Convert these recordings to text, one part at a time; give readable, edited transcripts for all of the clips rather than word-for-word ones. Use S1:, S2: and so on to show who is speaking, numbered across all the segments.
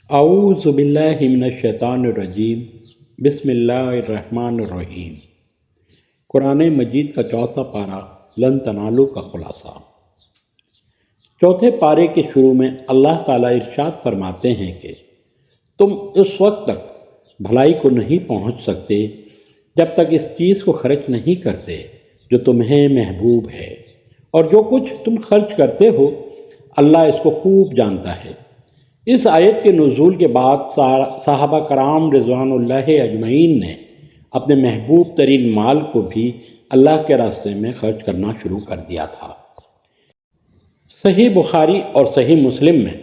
S1: اعوذ باللہ من الشیطان الرجیم، بسم اللہ الرحمن الرحیم۔ قرآن مجید کا چوتھا پارہ لن تنالوا کا خلاصہ۔ چوتھے پارے کے شروع میں اللہ تعالیٰ ارشاد فرماتے ہیں کہ تم اس وقت تک بھلائی کو نہیں پہنچ سکتے جب تک اس چیز کو خرچ نہیں کرتے جو تمہیں محبوب ہے، اور جو کچھ تم خرچ کرتے ہو اللہ اس کو خوب جانتا ہے۔ اس آیت کے نزول کے بعد صحابہ کرام رضوان اللہ اجمعین نے اپنے محبوب ترین مال کو بھی اللہ کے راستے میں خرچ کرنا شروع کر دیا تھا۔ صحیح بخاری اور صحیح مسلم میں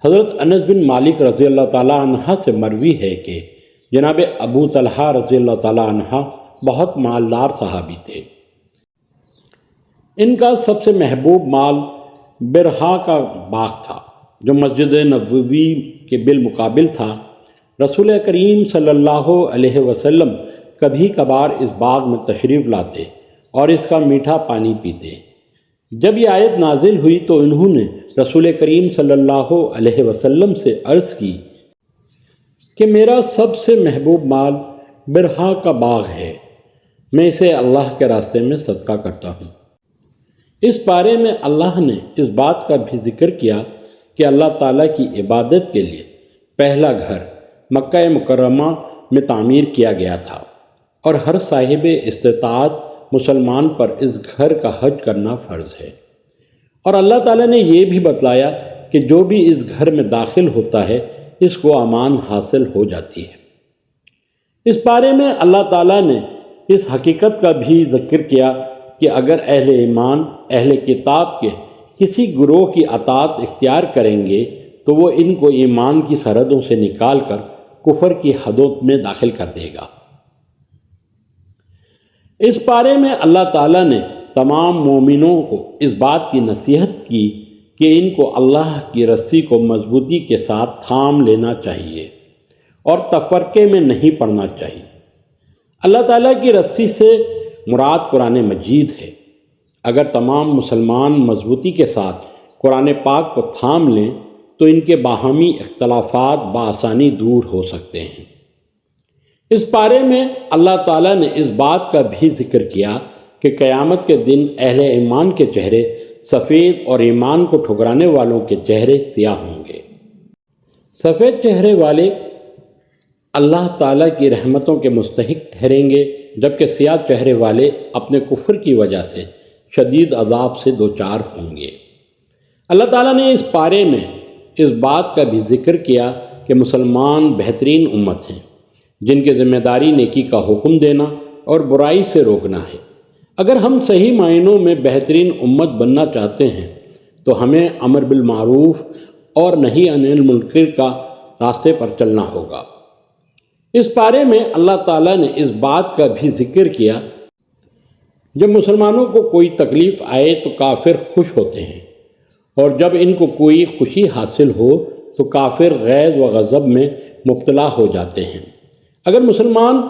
S1: حضرت انس بن مالک رضی اللہ تعالیٰ عنہ سے مروی ہے کہ جناب ابو طلحہ رضی اللہ تعالیٰ عنہ بہت مالدار صحابی تھے۔ ان کا سب سے محبوب مال برہا کا باغ تھا جو مسجد نبوی کے بالمقابل تھا۔ رسول کریم صلی اللہ علیہ وسلم کبھی کبھار اس باغ میں تشریف لاتے اور اس کا میٹھا پانی پیتے۔ جب یہ آیت نازل ہوئی تو انہوں نے رسول کریم صلی اللہ علیہ وسلم سے عرض کی کہ میرا سب سے محبوب مال برہا کا باغ ہے، میں اسے اللہ کے راستے میں صدقہ کرتا ہوں۔ اس پارے میں اللہ نے اس بات کا بھی ذکر کیا کہ اللہ تعالیٰ کی عبادت کے لیے پہلا گھر مکہ مکرمہ میں تعمیر کیا گیا تھا، اور ہر صاحب استطاعت مسلمان پر اس گھر کا حج کرنا فرض ہے۔ اور اللہ تعالیٰ نے یہ بھی بتلایا کہ جو بھی اس گھر میں داخل ہوتا ہے اس کو امان حاصل ہو جاتی ہے۔ اس بارے میں اللہ تعالیٰ نے اس حقیقت کا بھی ذکر کیا کہ اگر اہل ایمان اہل کتاب کے کسی گروہ کی اطاعت اختیار کریں گے تو وہ ان کو ایمان کی سرحدوں سے نکال کر کفر کی حدوں میں داخل کر دے گا۔ اس پارے میں اللہ تعالیٰ نے تمام مومنوں کو اس بات کی نصیحت کی کہ ان کو اللہ کی رسی کو مضبوطی کے ساتھ تھام لینا چاہیے اور تفرقے میں نہیں پڑنا چاہیے۔ اللہ تعالیٰ کی رسی سے مراد قرآن مجید ہے۔ اگر تمام مسلمان مضبوطی کے ساتھ قرآن پاک کو تھام لیں تو ان کے باہمی اختلافات بآسانی دور ہو سکتے ہیں۔ اس پارے میں اللہ تعالیٰ نے اس بات کا بھی ذکر کیا کہ قیامت کے دن اہل ایمان کے چہرے سفید اور ایمان کو ٹھکرانے والوں کے چہرے سیاہ ہوں گے۔ سفید چہرے والے اللہ تعالیٰ کی رحمتوں کے مستحق ٹھہریں گے، جبکہ سیاہ چہرے والے اپنے کفر کی وجہ سے شدید عذاب سے دوچار ہوں گے۔ اللہ تعالیٰ نے اس پارے میں اس بات کا بھی ذکر کیا کہ مسلمان بہترین امت ہیں جن کی ذمہ داری نیکی کا حکم دینا اور برائی سے روکنا ہے۔ اگر ہم صحیح معنوں میں بہترین امت بننا چاہتے ہیں تو ہمیں امر بالمعروف اور نہی عن المنکر کا راستے پر چلنا ہوگا۔ اس پارے میں اللہ تعالیٰ نے اس بات کا بھی ذکر کیا جب مسلمانوں کو کوئی تکلیف آئے تو کافر خوش ہوتے ہیں، اور جب ان کو کوئی خوشی حاصل ہو تو کافر غیظ و غضب میں مبتلا ہو جاتے ہیں۔ اگر مسلمان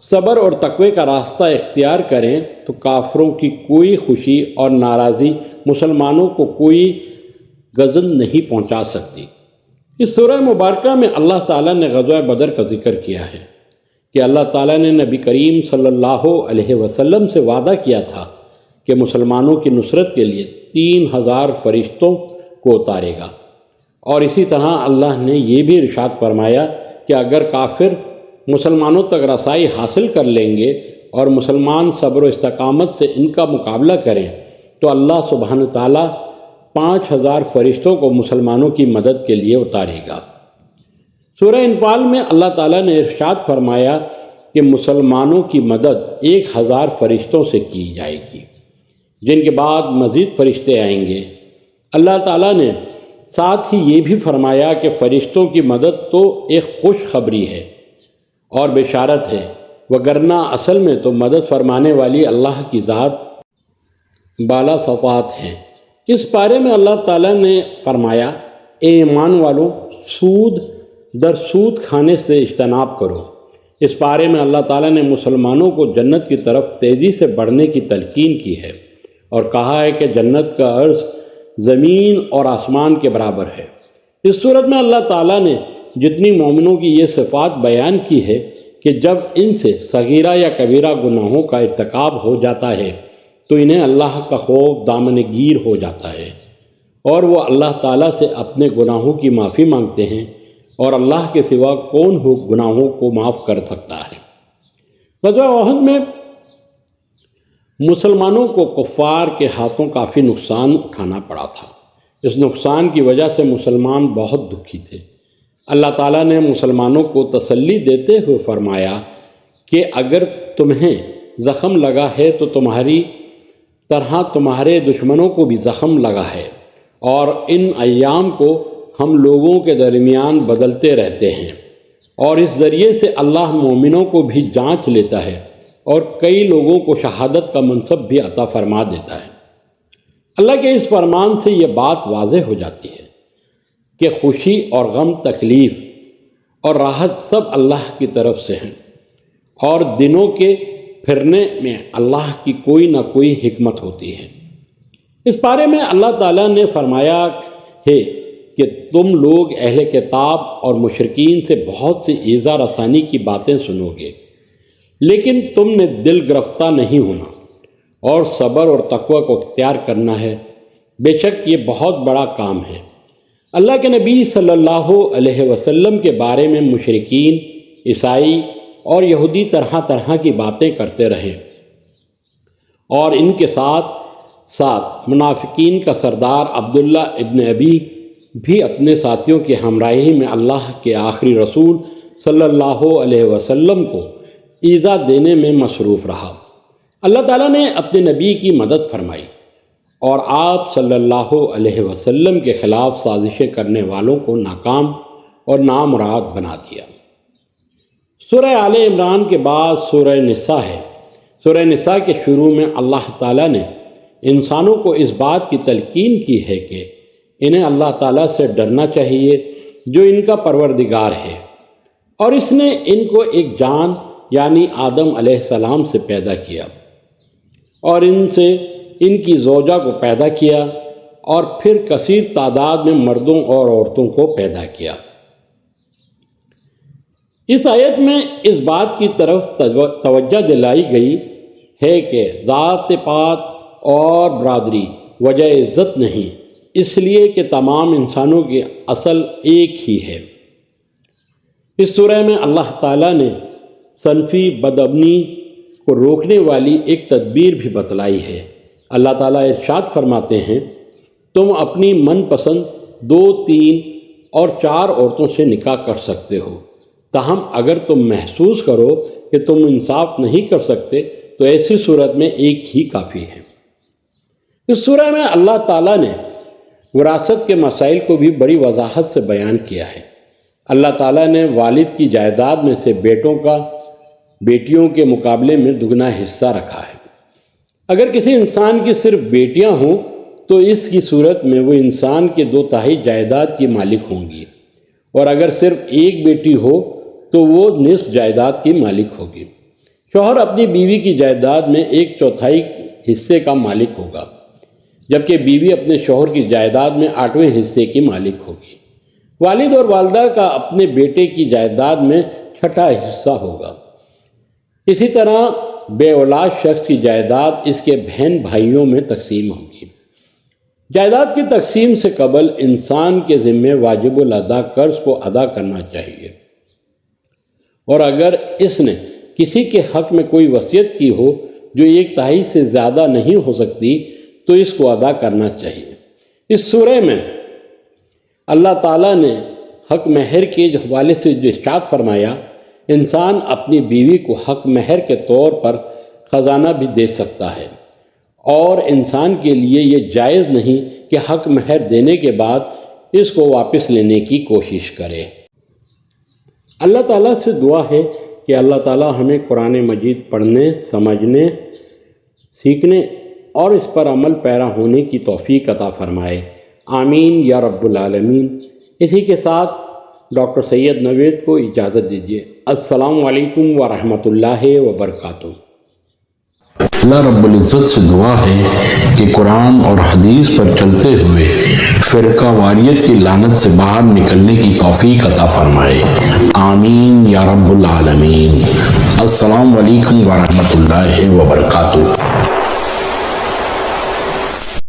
S1: صبر اور تقوی کا راستہ اختیار کریں تو کافروں کی کوئی خوشی اور ناراضی مسلمانوں کو کوئی غضب نہیں پہنچا سکتی۔ اس سورہ مبارکہ میں اللہ تعالیٰ نے غزوہ بدر کا ذکر کیا ہے کہ اللہ تعالیٰ نے نبی کریم صلی اللہ علیہ وسلم سے وعدہ کیا تھا کہ مسلمانوں کی نصرت کے لیے 3000 فرشتوں کو اتارے گا، اور اسی طرح اللہ نے یہ بھی ارشاد فرمایا کہ اگر کافر مسلمانوں تک رسائی حاصل کر لیں گے اور مسلمان صبر و استقامت سے ان کا مقابلہ کریں تو اللہ سبحانہ تعالیٰ 5000 فرشتوں کو مسلمانوں کی مدد کے لیے اتارے گا۔ سورہ انفال میں اللہ تعالیٰ نے ارشاد فرمایا کہ مسلمانوں کی مدد 1000 فرشتوں سے کی جائے گی۔ جن کے بعد مزید فرشتے آئیں گے۔ اللہ تعالیٰ نے ساتھ ہی یہ بھی فرمایا کہ فرشتوں کی مدد تو ایک خوشخبری ہے اور بشارت ہے، وگرنہ اصل میں تو مدد فرمانے والی اللہ کی ذات بالا صفات ہے۔ اس پارے میں اللہ تعالیٰ نے فرمایا، اے ایمان والو، سود در سود کھانے سے اجتناب کرو۔ اس پارے میں اللہ تعالیٰ نے مسلمانوں کو جنت کی طرف تیزی سے بڑھنے کی تلقین کی ہے اور کہا ہے کہ جنت کا عرض زمین اور آسمان کے برابر ہے۔ اس صورت میں اللہ تعالیٰ نے جتنی مومنوں کی یہ صفات بیان کی ہے کہ جب ان سے صغیرہ یا کبیرہ گناہوں کا ارتکاب ہو جاتا ہے تو انہیں اللہ کا خوف دامن گیر ہو جاتا ہے اور وہ اللہ تعالیٰ سے اپنے گناہوں کی معافی مانگتے ہیں، اور اللہ کے سوا کون ہو گناہوں کو معاف کر سکتا ہے۔ غزوہ احد میں مسلمانوں کو کفار کے ہاتھوں کافی نقصان اٹھانا پڑا تھا۔ اس نقصان کی وجہ سے مسلمان بہت دکھی تھے۔ اللہ تعالیٰ نے مسلمانوں کو تسلی دیتے ہوئے فرمایا کہ اگر تمہیں زخم لگا ہے تو تمہاری طرح تمہارے دشمنوں کو بھی زخم لگا ہے، اور ان ایام کو ہم لوگوں کے درمیان بدلتے رہتے ہیں، اور اس ذریعے سے اللہ مومنوں کو بھی جانچ لیتا ہے اور کئی لوگوں کو شہادت کا منصب بھی عطا فرما دیتا ہے۔ اللہ کے اس فرمان سے یہ بات واضح ہو جاتی ہے کہ خوشی اور غم، تکلیف اور راحت سب اللہ کی طرف سے ہیں، اور دنوں کے پھرنے میں اللہ کی کوئی نہ کوئی حکمت ہوتی ہے۔ اس بارے میں اللہ تعالیٰ نے فرمایا ہے کہ تم لوگ اہل کتاب اور مشرکین سے بہت سی ایذا رسانی کی باتیں سنو گے، لیکن تم نے دل گرفتہ نہیں ہونا اور صبر اور تقوی کو اختیار کرنا ہے، بے شک یہ بہت بڑا کام ہے۔ اللہ کے نبی صلی اللہ علیہ وسلم کے بارے میں مشرکین، عیسائی اور یہودی طرح طرح کی باتیں کرتے رہے، اور ان کے ساتھ ساتھ منافقین کا سردار عبداللہ ابن ابی بھی اپنے ساتھیوں کی ہمراہی میں اللہ کے آخری رسول صلی اللہ علیہ وسلم کو ایذا دینے میں مصروف رہا۔ اللہ تعالیٰ نے اپنے نبی کی مدد فرمائی اور آپ صلی اللہ علیہ وسلم کے خلاف سازشیں کرنے والوں کو ناکام اور نامراد بنا دیا۔ سورہ آل عمران کے بعد سورہ نساء ہے۔ سورہ نساء کے شروع میں اللہ تعالیٰ نے انسانوں کو اس بات کی تلقین کی ہے کہ انہیں اللہ تعالیٰ سے ڈرنا چاہیے جو ان کا پروردگار ہے، اور اس نے ان کو ایک جان یعنی آدم علیہ السلام سے پیدا کیا، اور ان سے ان کی زوجہ کو پیدا کیا، اور پھر کثیر تعداد میں مردوں اور عورتوں کو پیدا کیا۔ اس آیت میں اس بات کی طرف توجہ دلائی گئی ہے کہ ذات پات اور برادری وجہ عزت نہیں، اس لیے کہ تمام انسانوں کی اصل ایک ہی ہے۔ اس سورہ میں اللہ تعالیٰ نے صنفی بدامنی کو روکنے والی ایک تدبیر بھی بتلائی ہے۔ اللہ تعالیٰ ارشاد فرماتے ہیں، تم اپنی من پسند 2، 3 اور 4 عورتوں سے نکاح کر سکتے ہو، تاہم اگر تم محسوس کرو کہ تم انصاف نہیں کر سکتے تو ایسی صورت میں ایک ہی کافی ہے۔ اس سورہ میں اللہ تعالیٰ نے وراثت کے مسائل کو بھی بڑی وضاحت سے بیان کیا ہے۔ اللہ تعالیٰ نے والد کی جائیداد میں سے بیٹوں کا بیٹیوں کے مقابلے میں دگنا حصہ رکھا ہے۔ اگر کسی انسان کی صرف بیٹیاں ہوں تو اس کی صورت میں وہ انسان کے 2/3 جائیداد کی مالک ہوں گی، اور اگر صرف ایک بیٹی ہو تو وہ نصف جائیداد کی مالک ہوگی۔ شوہر اپنی بیوی کی جائیداد میں 1/4 حصے کا مالک ہوگا، جبکہ بیوی اپنے شوہر کی جائیداد میں 8ویں حصے کی مالک ہوگی۔ والد اور والدہ کا اپنے بیٹے کی جائیداد میں 6واں حصہ ہوگا۔ اسی طرح بے اولاد شخص کی جائیداد اس کے بہن بھائیوں میں تقسیم ہوگی۔ جائیداد کی تقسیم سے قبل انسان کے ذمہ واجب الادا قرض کو ادا کرنا چاہیے، اور اگر اس نے کسی کے حق میں کوئی وصیت کی ہو جو 1/3 سے زیادہ نہیں ہو سکتی تو اس کو ادا کرنا چاہیے۔ اس سورہ میں اللہ تعالیٰ نے حق مہر کے حوالے سے جو ارشاد فرمایا، انسان اپنی بیوی کو حق مہر کے طور پر خزانہ بھی دے سکتا ہے، اور انسان کے لیے یہ جائز نہیں کہ حق مہر دینے کے بعد اس کو واپس لینے کی کوشش کرے۔ اللہ تعالیٰ سے دعا ہے کہ اللہ تعالیٰ ہمیں قرآن مجید پڑھنے، سمجھنے، سیکھنے اور اس پر عمل پیرا ہونے کی توفیق عطا فرمائے، آمین یا رب العالمین۔ اسی کے ساتھ ڈاکٹر سید نوید کو اجازت دیجیے۔ السلام علیکم ورحمۃ اللہ وبرکاتہ۔
S2: اللہ رب العزت سے دعا ہے کہ قرآن اور حدیث پر چلتے ہوئے فرقہ واریت کی لعنت سے باہر نکلنے کی توفیق عطا فرمائے، آمین یا رب العالمین۔ السلام علیکم ورحمۃ اللہ وبرکاتہ۔